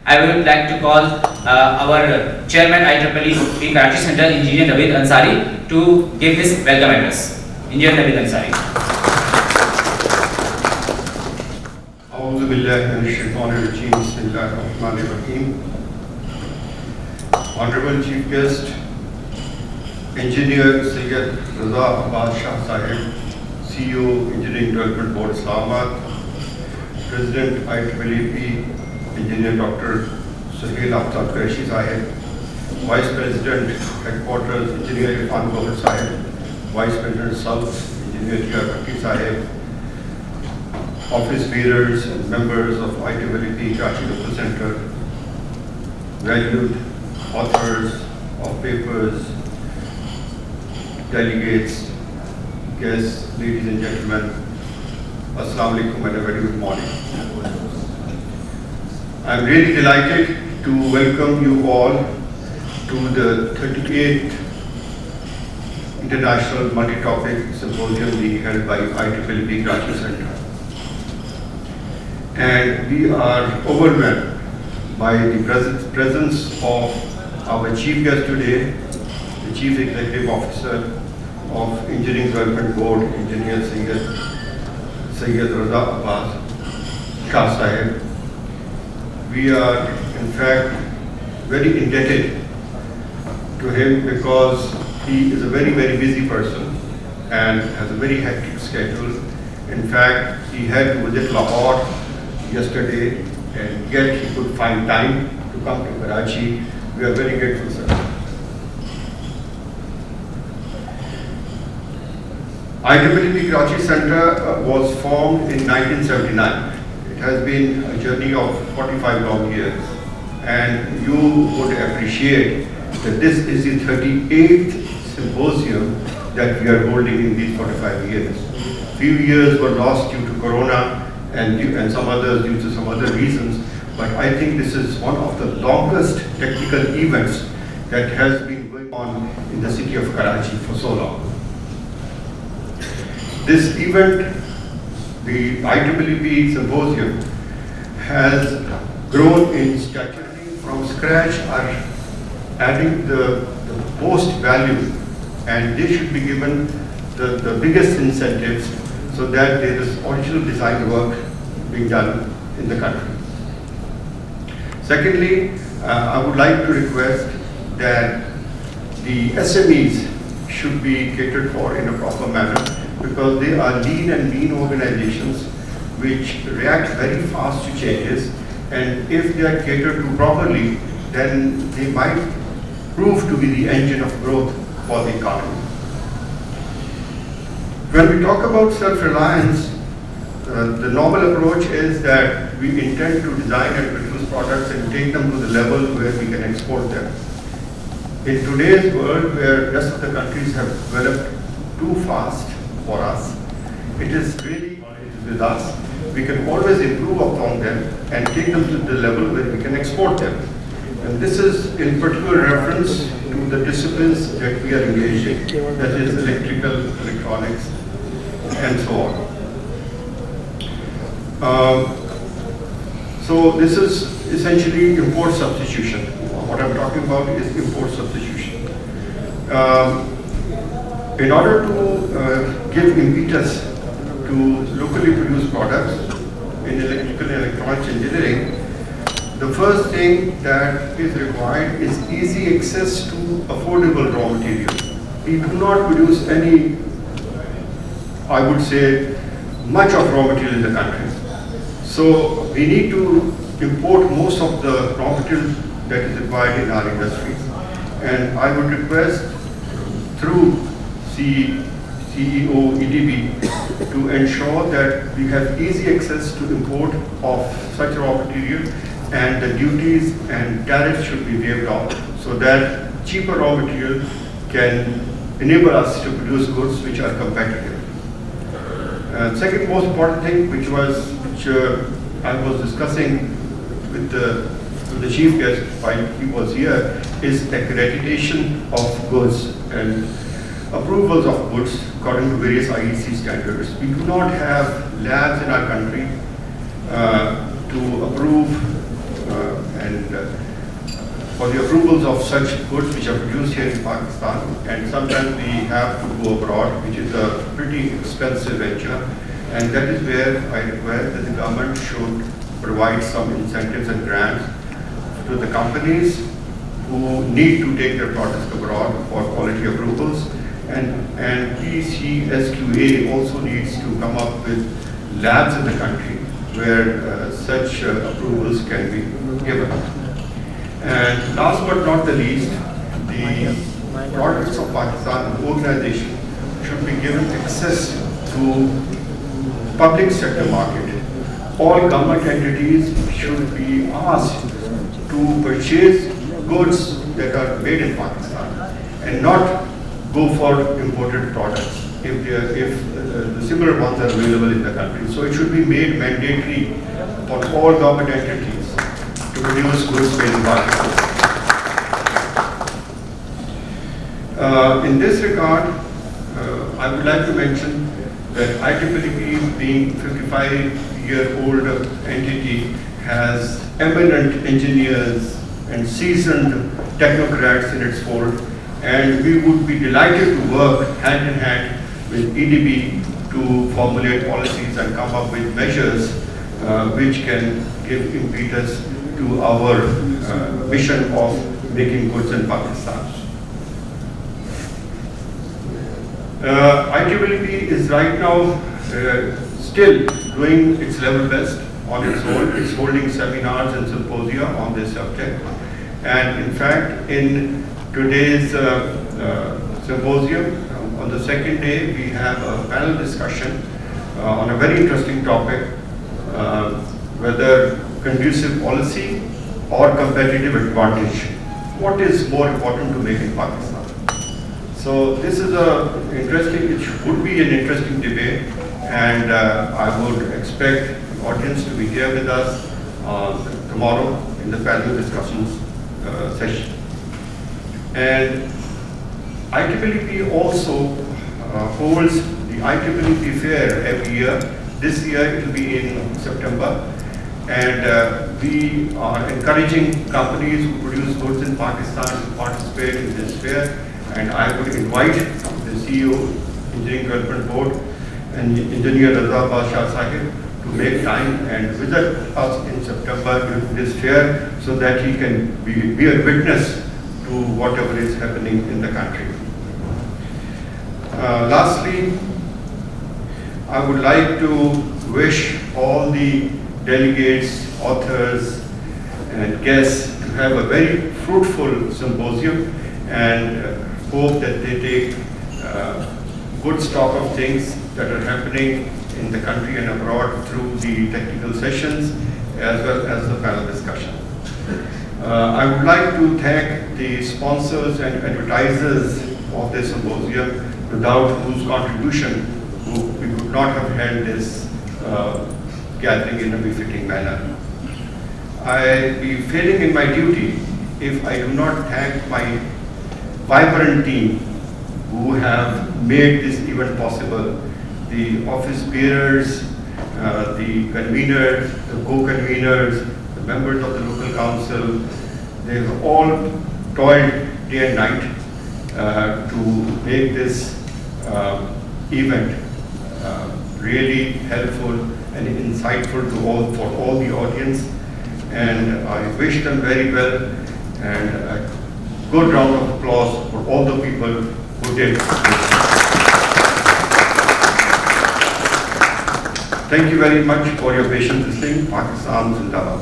I would like to call our Chairman IEEE Karachi Center, Engineer Navid Ansari, to give his welcome address. Engineer Navid Ansari. A'udhu billahi minash shaitanir rajeem. Bismillahir rahmanir rahim. Honorable Chief Guest, Engineer Syed Raza Abbas Shah Sahib, CEO, Engineering Development Board, Islamabad, President IEEE, Engineer Dr. Suhail Aftab Qureshi Sahib, Vice President, Headquarters, Engineer Irfan Gohar Sahib, Vice President South, Engineer Tia Sahib, office bearers and members of IEEE Karachi Local Center, valued authors of papers, delegates, guests, ladies and gentlemen, Assalamu alaikum and a very good morning. I am really delighted to welcome you all to the 38th International Multi-Topic Symposium being held by IEEE Karachi Center. And we are overwhelmed by the presence of our chief guest today, the Chief Executive Officer of Engineering Development Board, Engineer Syed Raza Abbas Shah Sahib. We are in fact very indebted to him because he is a very, very busy person and has a very hectic schedule. In fact, he had to visit Lahore yesterday and yet he could find time to come to Karachi. We are very grateful, sir. IEEE Karachi Center was formed in 1979. It has been a journey of 45 long years, and you would appreciate that this is the 38th symposium that we are holding in these 45 years. Few years were lost due to Corona and some others due to some other reasons, but I think this is one of the longest technical events that has been going on in the city of Karachi for so long. This event, the IEEE Symposium, has grown in stature. From scratch are adding the most value, and they should be given the biggest incentives so that there is original design work being done in the country. Secondly, I would like to request that the SMEs should be catered for in a proper manner, because they are lean and mean organizations which react very fast to changes, and if they are catered to properly, then they might prove to be the engine of growth for the economy. When we talk about self-reliance, the normal approach is that we intend to design and produce products and take them to the level where we can export them. In today's world, where the rest of the countries have developed too fast for us, it is really with us. We can always improve upon them and take them to the level where we can export them. And this is in particular reference to the disciplines that we are engaged in, that is electrical, electronics, and so on. So this is essentially import substitution. What I'm talking about is import substitution. In order to give impetus to locally produced products in electrical and electronics engineering, the first thing that is required is easy access to affordable raw materials. We do not produce any, I would say, much of raw material in the country. So we need to import most of the raw material that is required in our industries. And I would request through CEO EDB to ensure that we have easy access to import of such raw material, and the duties and tariffs should be waived off so that cheaper raw material can enable us to produce goods which are competitive. Second most important thing, which I was discussing with the chief guest while he was here, is accreditation of goods and approvals of goods according to various IEC standards. We do not have labs in our country to approve and for the approvals of such goods which are produced here in Pakistan, and sometimes we have to go abroad, which is a pretty expensive venture, and that is where I request that the government should provide some incentives and grants to the companies who need to take their products abroad for quality approvals, and PCSQA also needs to come up with labs in the country where such approvals can be given. And last but not the least, the products of Pakistan organization should be given access to public sector market. All government entities should be asked to purchase goods that are made in Pakistan and not go for imported products if the similar ones are available in the country. So it should be made mandatory for all government entities to produce goods made in Pakistan. In this regard, I would like to mention that IEEE, being 55-year-old entity, has eminent engineers and seasoned technocrats in its fold, and we would be delighted to work hand in hand with EDB to formulate policies and come up with measures which can give impetus to our mission of making goods in Pakistan. IEEE is right now still doing its level best on its own. It's holding seminars and symposia on this subject. And in fact, in today's symposium, on the second day, we have a panel discussion on a very interesting topic, whether conducive policy or competitive advantage. What is more important to make in Pakistan? So this is it would be an interesting debate, and I would expect the audience to be here with us tomorrow in the panel discussions session. And IEEE also holds the IEEE Fair every year. This year it will be in September, and we are encouraging companies who produce goods in Pakistan to participate in this fair. And I would invite the CEO, Engineering Development Board, and Engineer Raza Basha Sahib to make time and visit us in September during this fair so that he can be a witness to whatever is happening in the country. Lastly, I would like to wish all the delegates, authors, and guests to have a very fruitful symposium, and hope that they take good stock of things that are happening in the country and abroad through the technical sessions as well as the panel discussion. I would like to thank the sponsors and advertisers of this symposium, without whose contribution we could not have held this gathering in a befitting manner. I'd be failing in my duty if I do not thank my vibrant team who have made this event possible. The office bearers, the conveners, the co-conveners, the members of the local council, they've all toiled day and night to make this event really helpful and insightful for all the audience. And I wish them very well, and good round of applause for all the people who did this. Thank you very much for your patient listening. Pakistan Zindabad.